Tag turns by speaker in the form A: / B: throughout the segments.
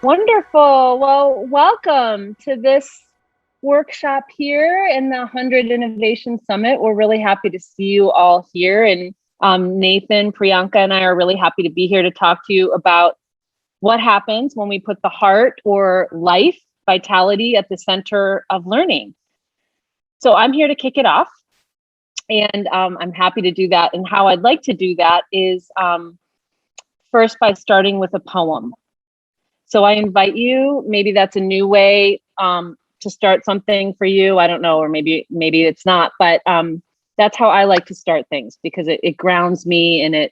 A: Wonderful. Well, welcome to this workshop here in the HundrED Innovation Summit. We're really happy to see you all here. And Nathan, Priyanka, and I are really happy to be here to talk to you about what happens when we put the heart or life, vitality at the center of learning. So I'm here to kick it off. And I'm happy to do that. And how I'd like to do that is first by starting with a poem. So I invite you, maybe that's a new way to start something for you. I don't know, or maybe it's not, but that's how I like to start things because it grounds me and it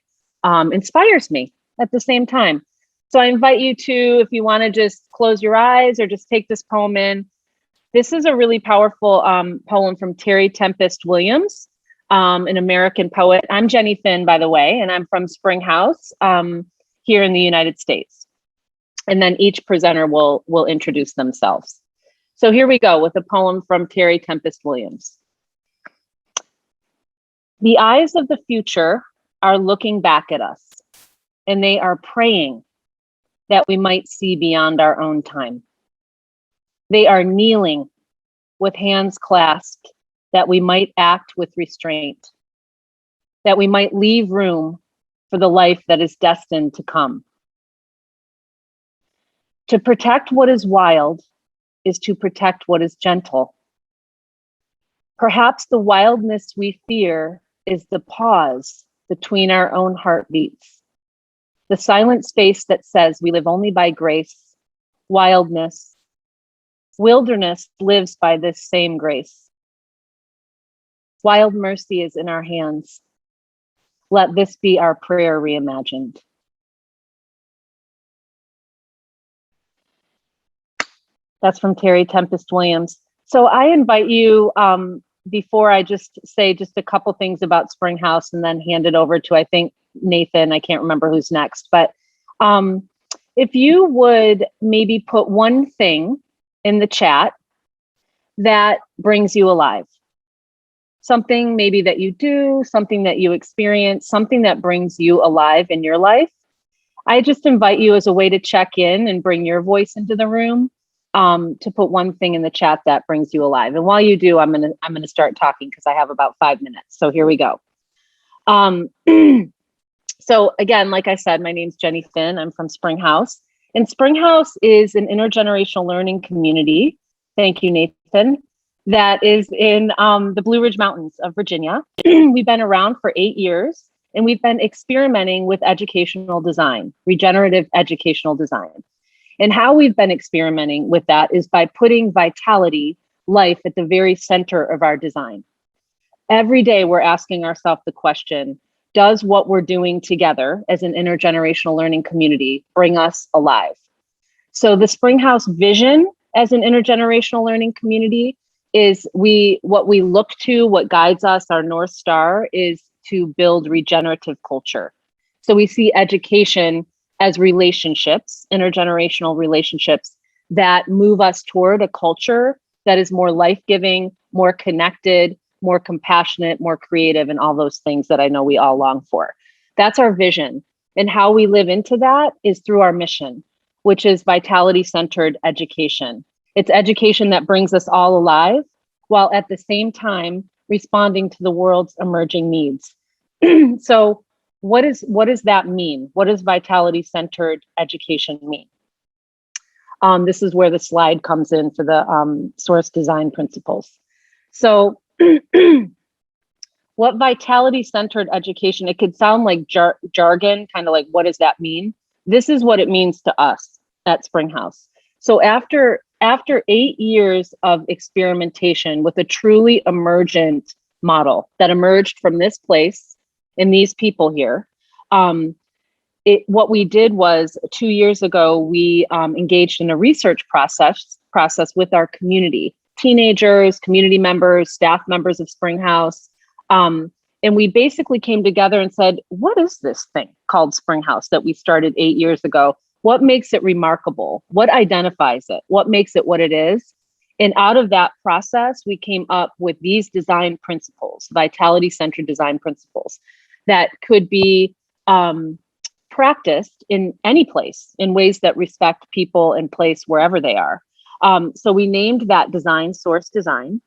A: inspires me at the same time. So I invite you to, if you want to just close your eyes or just take this poem in. This is a really powerful poem from Terry Tempest Williams, an American poet. I'm Jenny Finn, by the way, and I'm from Springhouse here in the United States. And then each presenter will introduce themselves. So here we go with a poem from Terry Tempest Williams. The eyes of the future are looking back at us, and they are praying that we might see beyond our own time. They are kneeling with hands clasped that we might act with restraint, that we might leave room for the life that is destined to come. To protect what is wild is to protect what is gentle. Perhaps the wildness we fear is the pause between our own heartbeats, the silent space that says we live only by grace, wildness. Wilderness lives by this same grace. Wild mercy is in our hands. Let this be our prayer reimagined. That's from Terry Tempest Williams. So I invite you, before I just say just a couple things about Springhouse and then hand it over to, I think, Nathan, I can't remember who's next, but if you would maybe put one thing in the chat that brings you alive. Something maybe that you do, something that you experience, something that brings you alive in your life. I just invite you as a way to check in and bring your voice into the room. To put one thing in the chat that brings you alive. And while you do, I'm gonna start talking because I have about 5 minutes. So here we go. So again, like I said, my name's Jenny Finn. I'm from Springhouse. And Springhouse is an intergenerational learning community. Thank you, Nathan. That is in the Blue Ridge Mountains of Virginia. We've been around for 8 years and we've been experimenting with educational design, regenerative educational design. And how we've been experimenting with that is by putting vitality, life at the very center of our design. Every day we're asking ourselves the question, does what we're doing together as an intergenerational learning community bring us alive? So the Springhouse vision as an intergenerational learning community is what we look to, what guides us, our North Star is to build regenerative culture. So we see education as relationships, intergenerational relationships that move us toward a culture that is more life-giving, more connected, more compassionate, more creative, and all those things that I know we all long for. That's our vision. And how we live into that is through our mission, which is vitality-centered education. It's education that brings us all alive, while at the same time responding to the world's emerging needs. So what does that mean? What does vitality-centered education mean? This is where the slide comes in for the source design principles. So what vitality-centered education, it could sound like jargon, kind of like, what does that mean? This is what it means to us at Springhouse. So after 8 years of experimentation with a truly emergent model that emerged from this place and these people here, what we did was 2 years ago, we engaged in a research process with our community, teenagers, community members, staff members of Springhouse. And we basically came together and said, what is this thing called Springhouse that we started 8 years ago? What makes it remarkable? What identifies it? What makes it what it is? And out of that process, we came up with these design principles, vitality-centered design principles that could be practiced in any place in ways that respect people and place wherever they are. So we named that design Source Design.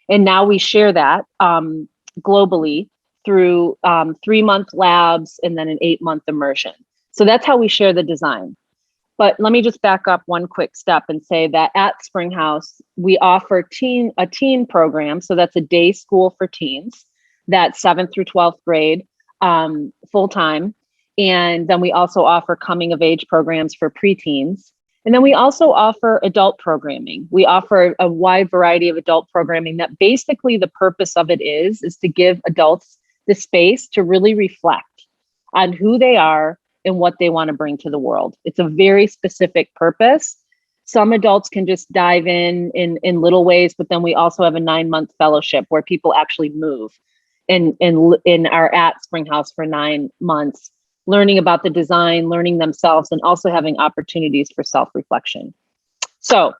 A: And now we share that globally through 3-month labs and then an 8-month immersion. So that's how we share the design. But let me just back up one quick step and say that at Springhouse, we offer a teen program. So that's a day school for teens, that's 7th through 12th grade, full time. And then we also offer coming of age programs for preteens. And then we also offer adult programming. We offer a wide variety of adult programming that basically the purpose of it is to give adults the space to really reflect on who they are and what they want to bring to the world. It's a very specific purpose. Some adults can just dive in little ways, but then we also have a 9-month fellowship where people actually move and are at Springhouse for 9 months, learning about the design, learning themselves, and also having opportunities for self-reflection. So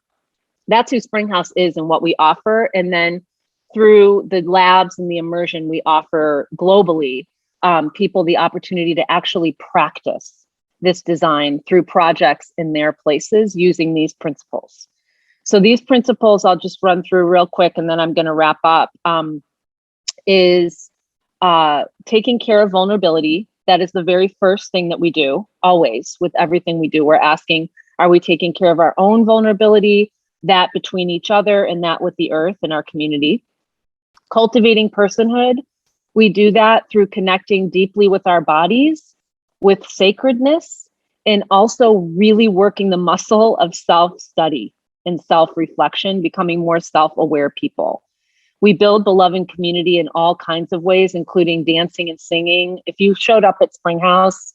A: that's who Springhouse is and what we offer. And then through the labs and the immersion, we offer globally people the opportunity to actually practice this design through projects in their places using these principles. So these principles, I'll just run through real quick and then I'm going to wrap up, is taking care of vulnerability. That is the very first thing that we do, always, with everything we do. We're asking, are we taking care of our own vulnerability, that between each other, and that with the earth and our community? Cultivating personhood. We do that through connecting deeply with our bodies, with sacredness, and also really working the muscle of self-study and self-reflection, becoming more self-aware people. We build beloved community in all kinds of ways, including dancing and singing. If you showed up at Springhouse,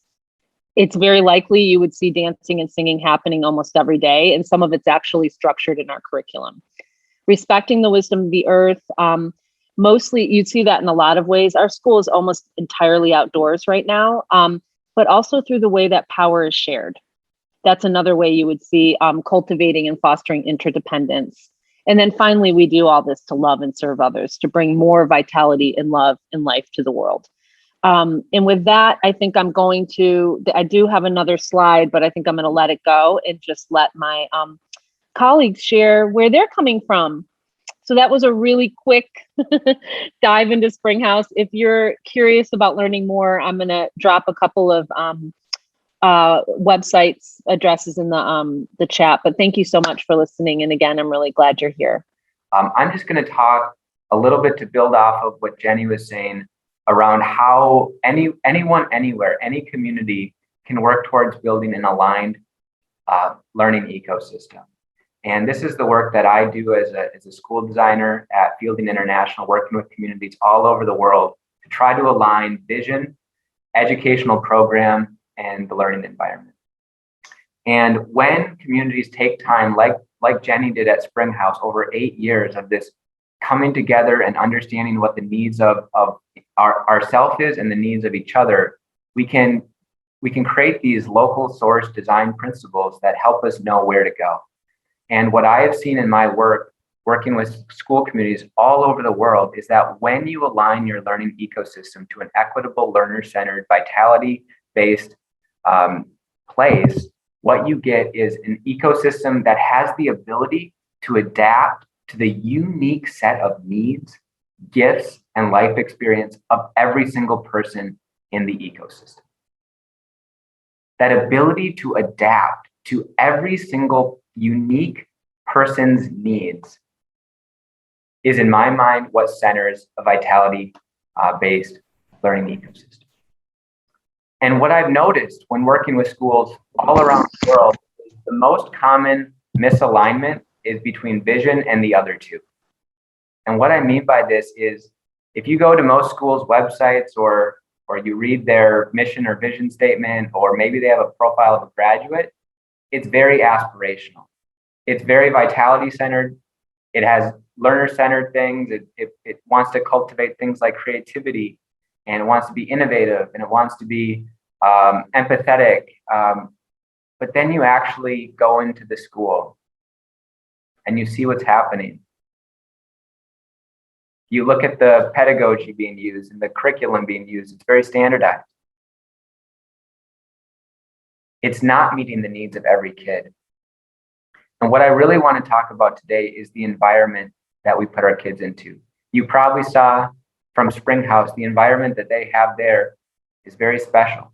A: it's very likely you would see dancing and singing happening almost every day, and some of it's actually structured in our curriculum. Respecting the wisdom of the earth. Mostly, you'd see that in a lot of ways. Our school is almost entirely outdoors right now, but also through the way that power is shared. That's another way you would see cultivating and fostering interdependence. And then finally, we do all this to love and serve others, to bring more vitality and love and life to the world. And with that, I think I do have another slide, but I think I'm going to let it go and just let my colleagues share where they're coming from. So that was a really quick dive into Springhouse. If you're curious about learning more, I'm going to drop a couple of websites addresses in the chat. But thank you so much for listening. And again, I'm really glad you're here.
B: I'm just going to talk a little bit to build off of what Jenny was saying around how anyone, anywhere, any community can work towards building an aligned learning ecosystem. And this is the work that I do as a school designer at Fielding International, working with communities all over the world to try to align vision, educational program, and the learning environment. And when communities take time, like Jenny did at Springhouse, over 8 years of this coming together and understanding what the needs of ourself is and the needs of each other, we can create these local source design principles that help us know where to go. And what I have seen in my work, working with school communities all over the world, is that when you align your learning ecosystem to an equitable, learner-centered, vitality-based place, what you get is an ecosystem that has the ability to adapt to the unique set of needs, gifts, and life experience of every single person in the ecosystem. That ability to adapt to every single unique person's needs is, in my mind, what centers a vitality-based learning ecosystem. And what I've noticed when working with schools all around the world, the most common misalignment is between vision and the other two. And what I mean by this is, if you go to most schools' websites or you read their mission or vision statement, or maybe they have a profile of a graduate, it's very aspirational. It's very vitality-centered. It has learner-centered things. It wants to cultivate things like creativity, and it wants to be innovative, and it wants to be empathetic. But then you actually go into the school and you see what's happening. You look at the pedagogy being used and the curriculum being used, it's very standardized. It's not meeting the needs of every kid. And what I really want to talk about today is the environment that we put our kids into. You probably saw from Springhouse, the environment that they have there is very special.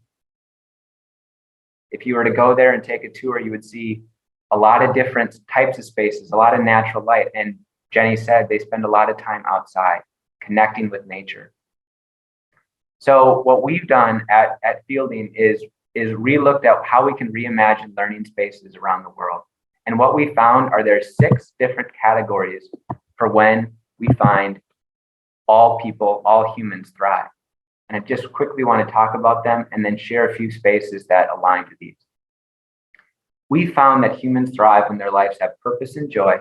B: If you were to go there and take a tour, you would see a lot of different types of spaces, a lot of natural light. And Jenny said they spend a lot of time outside connecting with nature. So what we've done at Fielding is re-looked at how we can reimagine learning spaces around the world. And what we found are there's 6 different categories for when we find all people, all humans thrive. And I just quickly want to talk about them and then share a few spaces that align to these. We found that humans thrive when their lives have purpose and joy,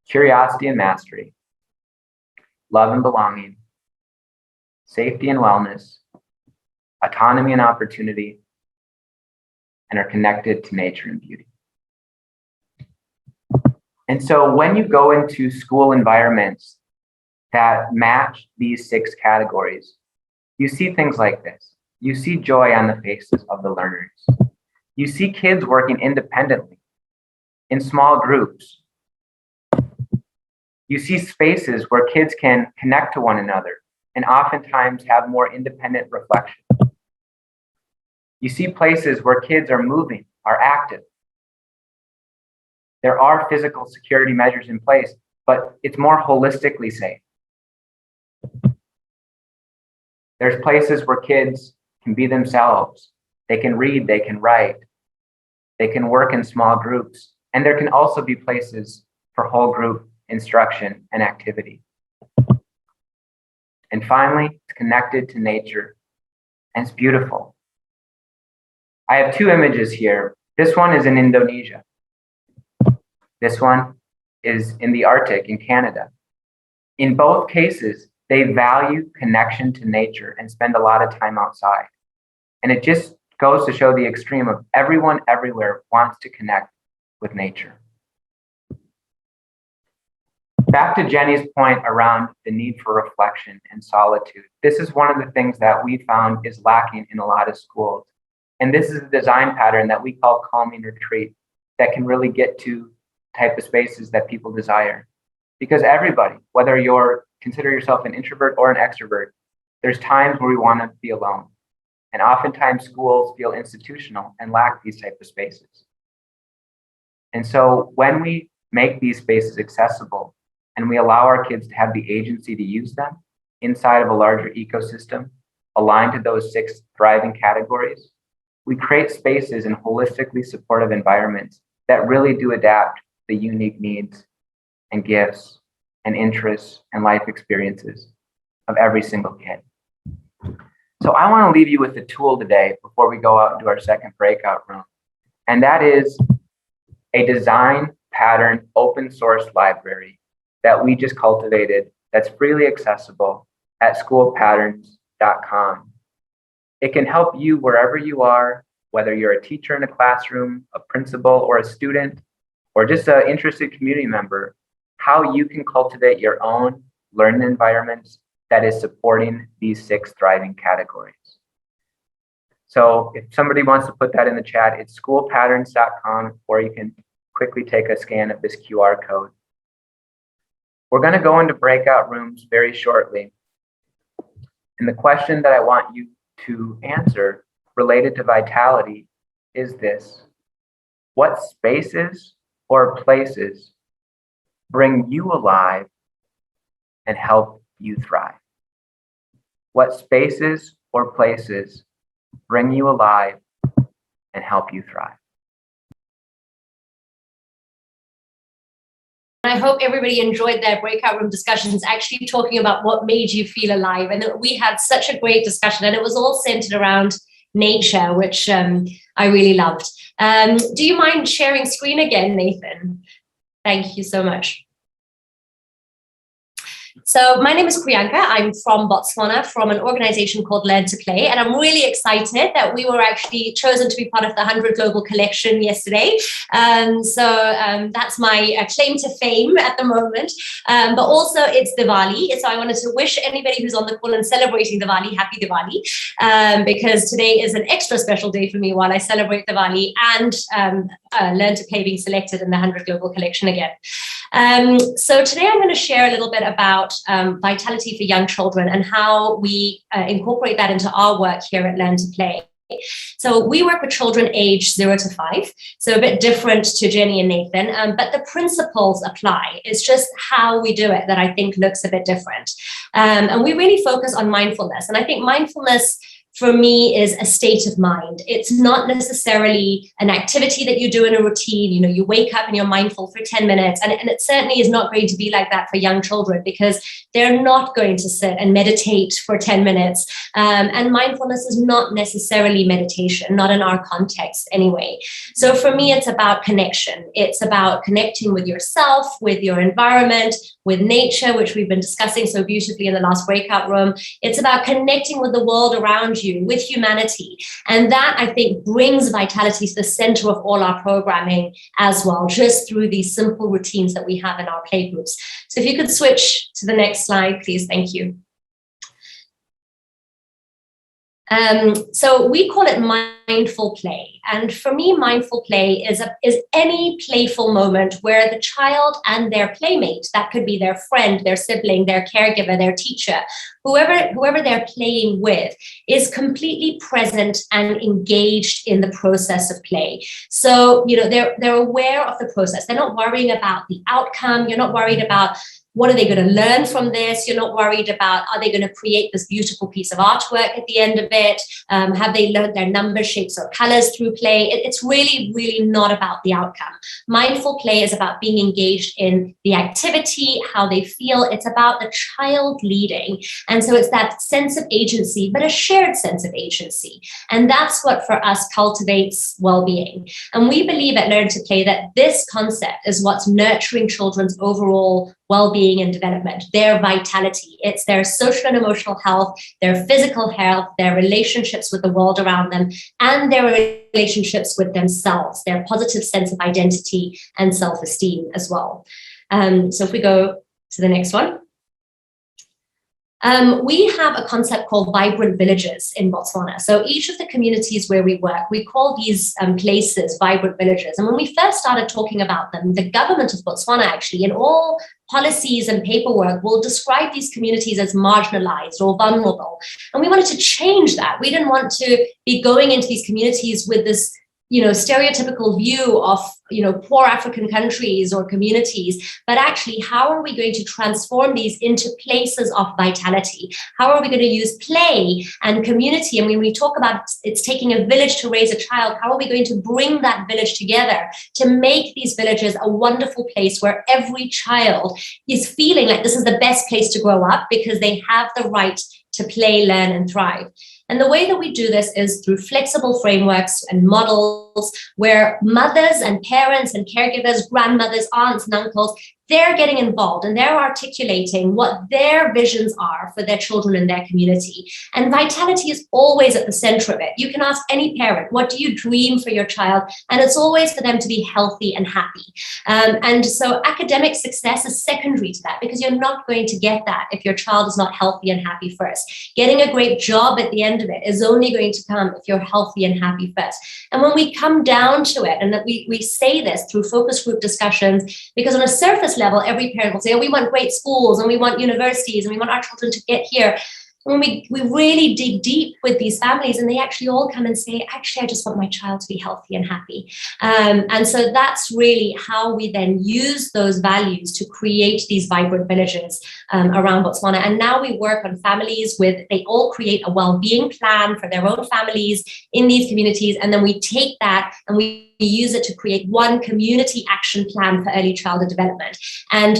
B: curiosity and mastery, love and belonging, safety and wellness, autonomy and opportunity, and are connected to nature and beauty. And so when you go into school environments that match these 6 categories, you see things like this. You see joy on the faces of the learners. You see kids working independently in small groups. You see spaces where kids can connect to one another and oftentimes have more independent reflection. You see places where kids are moving, are active. There are physical security measures in place, but it's more holistically safe. There's places where kids can be themselves. They can read, they can write, they can work in small groups. And there can also be places for whole group instruction and activity. And finally, it's connected to nature and it's beautiful. I have 2 images here. This one is in Indonesia. This one is in the Arctic in Canada. In both cases, they value connection to nature and spend a lot of time outside. And it just goes to show the extreme of everyone everywhere wants to connect with nature. Back to Jenny's point around the need for reflection and solitude. This is one of the things that we found is lacking in a lot of schools. And this is a design pattern that we call calming retreat that can really get to type of spaces that people desire. Because everybody, whether you're consider yourself an introvert or an extrovert, there's times where we want to be alone. And oftentimes schools feel institutional and lack these type of spaces. And so when we make these spaces accessible and we allow our kids to have the agency to use them inside of a larger ecosystem aligned to those 6 thriving categories, we create spaces and holistically supportive environments that really do adapt the unique needs and gifts and interests and life experiences of every single kid. So I want to leave you with a tool today before we go out into our second breakout room. And that is a design pattern open source library that we just cultivated that's freely accessible at schoolpatterns.com. It can help you wherever you are, whether you're a teacher in a classroom, a principal or a student, or just an interested community member, how you can cultivate your own learning environments that is supporting these 6 thriving categories. So if somebody wants to put that in the chat, it's schoolpatterns.com, or you can quickly take a scan of this QR code. We're going to go into breakout rooms very shortly. And the question that I want you to answer related to vitality is this: what spaces or places bring you alive and help you thrive? What spaces or places bring you alive and help you thrive?
C: I hope everybody enjoyed their breakout room discussions, actually talking about what made you feel alive. And we had such a great discussion, and it was all centered around nature, which I really loved. Do you mind sharing screen again, Nathan? Thank you so much. So my name is Priyanka. I'm from Botswana, from an organization called Learn to Play. And I'm really excited that we were actually chosen to be part of the 100 Global Collection yesterday. That's my claim to fame at the moment. But also it's Diwali. So I wanted to wish anybody who's on the call and celebrating Diwali, happy Diwali, because today is an extra special day for me while I celebrate Diwali and Learn to Play being selected in the 100 Global Collection again. So today I'm going to share a little bit about vitality for young children and how we incorporate that into our work here at Learn to Play. So we work with children aged 0 to 5, so a bit different to Jenny and Nathan, but the principles apply. It's just how we do it that I think looks a bit different. And we really focus on mindfulness. And I think mindfulness for me is a state of mind. It's not necessarily an activity that you do in a routine. You know, you wake up and you're mindful for 10 minutes. And it certainly is not going to be like that for young children because they're not going to sit and meditate for 10 minutes. And mindfulness is not necessarily meditation, not in our context anyway. So for me, it's about connection. It's about connecting with yourself, with your environment, with nature, which we've been discussing so beautifully in the last breakout room. It's about connecting with the world around you, with humanity. And that, I think, brings vitality to the center of all our programming as well, just through these simple routines that we have in our play groups. So if you could switch to the next slide, please. Thank you. So we call it mindful play. And for me, mindful play is any playful moment where the child and their playmate, that could be their friend, their sibling, their caregiver, their teacher, whoever they're playing with, is completely present and engaged in the process of play. So, you know, they're aware of the process. They're not worrying about the outcome. You're not worried about what are they going to learn from this? You're not worried about, are they going to create this beautiful piece of artwork at the end of it? Have they learned their numbers, shapes, or colors through play? It's really, really not about the outcome. Mindful play is about being engaged in the activity, how they feel. It's about the child leading. And so it's that sense of agency, but a shared sense of agency. And that's what for us cultivates well-being. And we believe at Learn to Play that this concept is what's nurturing children's overall well-being and development, their vitality. It's their social and emotional health, their physical health, their relationships with the world around them, and their relationships with themselves, their positive sense of identity and self-esteem as well. So if we go to the next one. We have a concept called vibrant villages in Botswana. So each of the communities where we work, we call these places vibrant villages. And when we first started talking about them, the government of Botswana actually, in all policies and paperwork, will describe these communities as marginalized or vulnerable. And we wanted to change that. We didn't want to be going into these communities with this, you know, stereotypical view of, you know, poor African countries or communities, but actually, how are we going to transform these into places of vitality? How are we going to use play and community? And when we talk about it's taking a village to raise a child, how are we going to bring that village together to make these villages a wonderful place where every child is feeling like this is the best place to grow up because they have the right to play, learn, and thrive? And the way that we do this is through flexible frameworks and models where mothers and parents and caregivers, grandmothers, aunts and uncles, they're getting involved and they're articulating what their visions are for their children and their community. And vitality is always at the center of it. You can ask any parent, what do you dream for your child? And it's always for them to be healthy and happy. And so academic success is secondary to that because you're not going to get that if your child is not healthy and happy first. Getting a great job at the end of it is only going to come if you're healthy and happy first. And when we come down to it, and that we say this through focus group discussions, because on a surface level, every parent will say, oh, we want great schools and we want universities and we want our children to get here. When we really dig deep with these families and they actually all come and say, actually, I just want my child to be healthy and happy. And so that's really how we then use those values to create these vibrant villages around Botswana. And now we work on families they all create a well-being plan for their own families in these communities. And then we take that and we use it to create one community action plan for early childhood development. And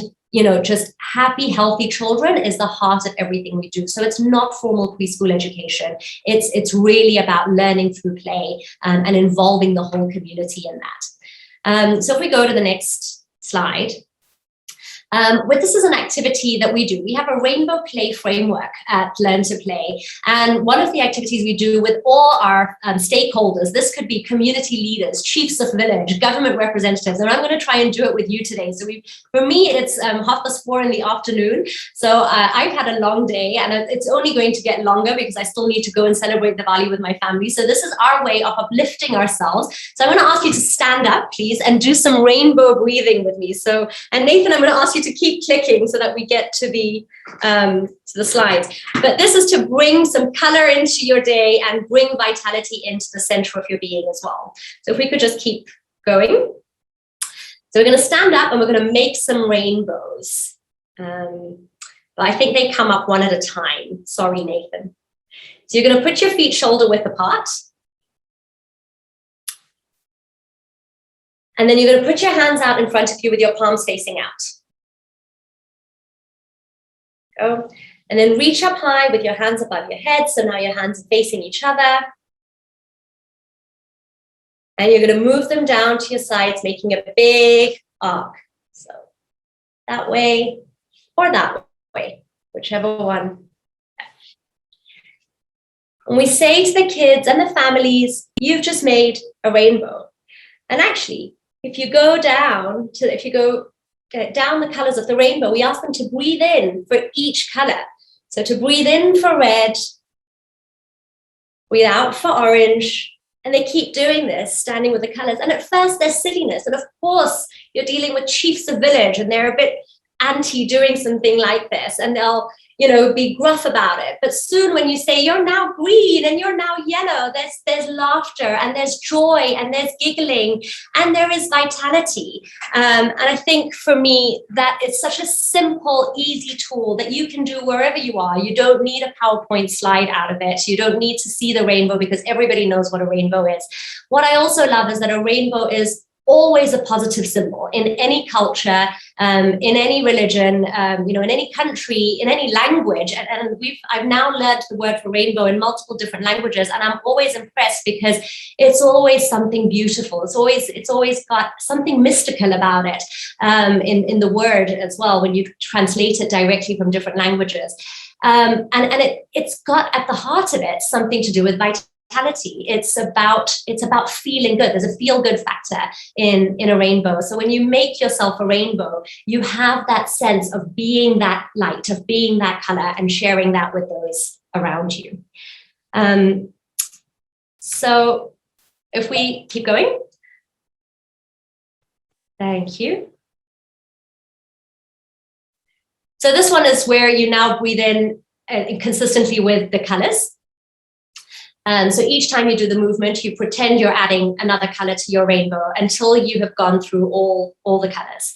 C: just happy, healthy children is the heart of everything we do. So it's not formal preschool education. It's really about learning through play and involving the whole community in that. So if we go to the next slide. This is an activity that we do. We have a rainbow play framework at Learn to Play. And one of the activities we do with all our stakeholders, this could be community leaders, chiefs of village, government representatives, and I'm going to try and do it with you today. So for me, it's 4:30 in the afternoon. So I've had a long day, and it's only going to get longer because I still need to go and celebrate Diwali with my family. So this is our way of uplifting ourselves. So I'm going to ask you to stand up, please, and do some rainbow breathing with me. So, and Nathan, I'm going to ask you to keep clicking so that we get to the slides. But this is to bring some color into your day and bring vitality into the center of your being as well. So if we could just keep going. So we're going to stand up and we're going to make some rainbows. But I think they come up one at a time. Sorry, Nathan. So you're going to put your feet shoulder width apart. And then you're going to put your hands out in front of you with your palms facing out. Go. And then reach up high with your hands above your head. So now your hands are facing each other. And you're going to move them down to your sides, making a big arc. So that way or that way, whichever one. And we say to the kids and the families, you've just made a rainbow. And actually, if you go down the colors of the rainbow, we ask them to breathe in for each color. So to breathe in for red, breathe out for orange, and they keep doing this, standing with the colors. And at first there's silliness. And of course, you're dealing with chiefs of village and they're a bit anti doing something like this. And they'll, be gruff about it. But soon when you say you're now green and you're now yellow, there's laughter and there's joy and there's giggling and there is vitality. And I think for me that it's such a simple, easy tool that you can do wherever you are. You don't need a PowerPoint slide out of it. You don't need to see the rainbow because everybody knows what a rainbow is. What I also love is that a rainbow is always a positive symbol in any culture, in any religion, in any country, in any language. And I've now learned the word for rainbow in multiple different languages, and I'm always impressed because it's always something beautiful. It's always got something mystical about it in the word as well when you translate it directly from different languages. And it's got at the heart of it something to do with vitality. It's about feeling good. There's a feel-good factor in a rainbow. So when you make yourself a rainbow, you have that sense of being that light, of being that color, and sharing that with those around you. So if we keep going. Thank you. So this one is where you now breathe in consistently with the colors. So each time you do the movement, you pretend you're adding another color to your rainbow until you have gone through all the colors.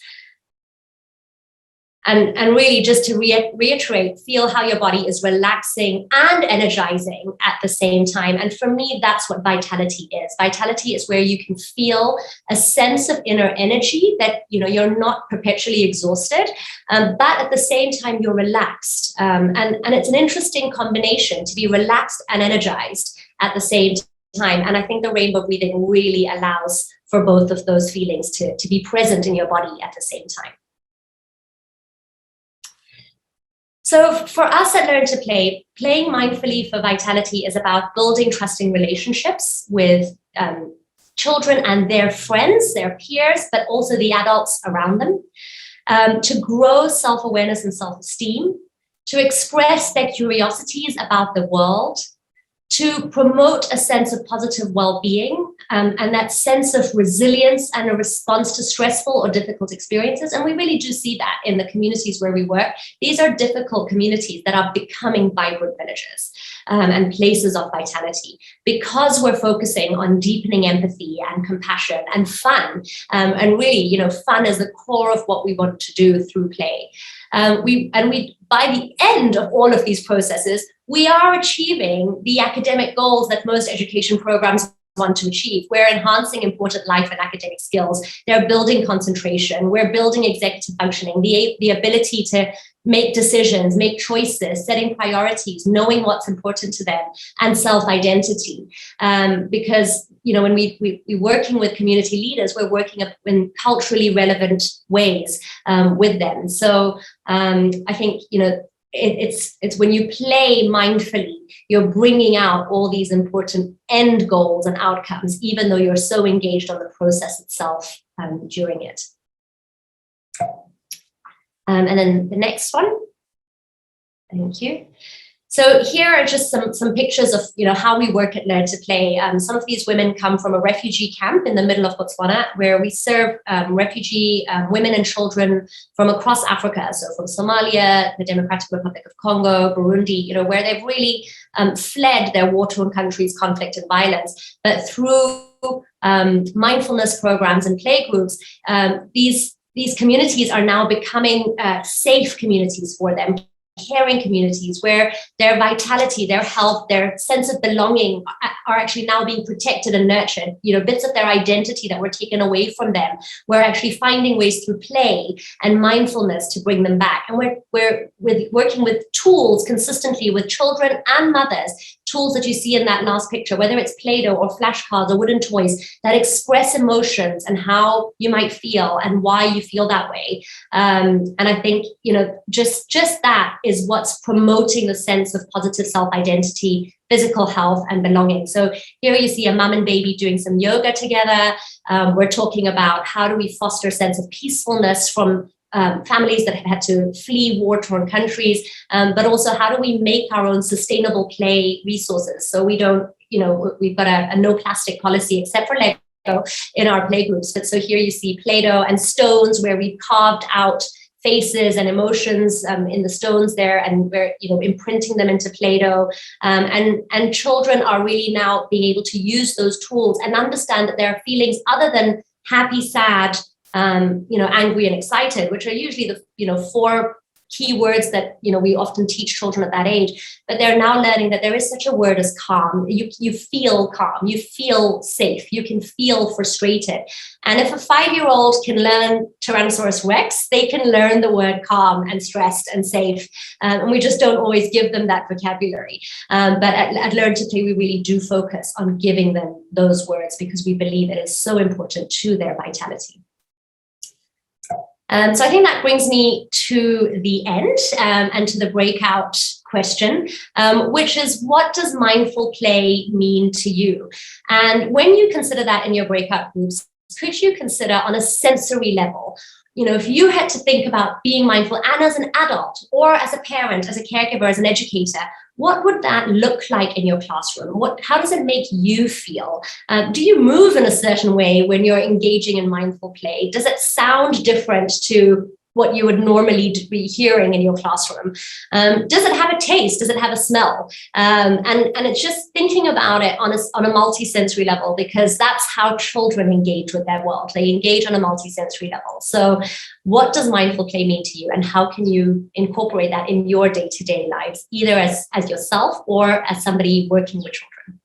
C: And really just to reiterate, feel how your body is relaxing and energizing at the same time. And for me, that's what vitality is. Vitality is where you can feel a sense of inner energy that, you're not perpetually exhausted, but at the same time, you're relaxed. And it's an interesting combination to be relaxed and energized at the same time. And I think the rainbow breathing really allows for both of those feelings to be present in your body at the same time. So for us at Learn to Play, playing mindfully for vitality is about building trusting relationships with children and their friends, their peers, but also the adults around them, to grow self-awareness and self-esteem, to express their curiosities about the world, to promote a sense of positive well-being and that sense of resilience and a response to stressful or difficult experiences. And we really do see that in the communities where we work. These are difficult communities that are becoming vibrant villages and places of vitality because we're focusing on deepening empathy and compassion and fun. And really, fun is the core of what we want to do through play. By the end of all of these processes, we are achieving the academic goals that most education programs want to achieve. We're enhancing important life and academic skills. They're building concentration. We're building executive functioning, the ability to make decisions, make choices, setting priorities, knowing what's important to them, and self-identity. Because, when we're working with community leaders, we're working in culturally relevant ways with them. So I think, it's when you play mindfully, you're bringing out all these important end goals and outcomes, even though you're so engaged on the process itself during it. And then the next one. Thank you. So here are just some pictures of how we work at Learn to Play. Some of these women come from a refugee camp in the middle of Botswana, where we serve refugee women and children from across Africa. So from Somalia, the Democratic Republic of Congo, Burundi, where they've really fled their war-torn countries, conflict and violence. But through mindfulness programs and play groups, these communities are now becoming safe communities for them, caring communities where their vitality, their health, their sense of belonging are actually now being protected and nurtured. Bits of their identity that were taken away from them, we're actually finding ways through play and mindfulness to bring them back. And we're working with tools consistently with children and mothers, tools that you see in that last picture, whether it's Play-Doh or flashcards or wooden toys that express emotions and how you might feel and why you feel that way. And I think, just that is what's promoting the sense of positive self-identity, physical health, and belonging. So here you see a mom and baby doing some yoga together. We're talking about how do we foster a sense of peacefulness from families that have had to flee war-torn countries, but also how do we make our own sustainable play resources? So we don't, we've got a no plastic policy except for Lego in our play groups. But so here you see Play-Doh and stones where we've carved out faces and emotions in the stones there, and we're imprinting them into Play-Doh. And children are really now being able to use those tools and understand that there are feelings other than happy, sad, angry and excited, which are usually the 4 key words that we often teach children at that age. But they're now learning that there is such a word as calm. You feel calm, you feel safe, you can feel frustrated. And if a 5-year-old can learn Tyrannosaurus Rex, they can learn the word calm and stressed and safe. And we just don't always give them that vocabulary. But at Learn to Play, we really do focus on giving them those words because we believe it is so important to their vitality. So I think that brings me to the end and to the breakout question, which is, what does mindful play mean to you? And when you consider that in your breakout groups, could you consider on a sensory level, if you had to think about being mindful and as an adult or as a parent, as a caregiver, as an educator, what would that look like in your classroom? How does it make you feel? Do you move in a certain way when you're engaging in mindful play? Does it sound different to what you would normally be hearing in your classroom? Does it have a taste? Does it have a smell? And it's just thinking about it on a multi-sensory level, because that's how children engage with their world. They engage on a multi-sensory level. So what does mindful play mean to you, and how can you incorporate that in your day-to-day lives, either as yourself or as somebody working with children?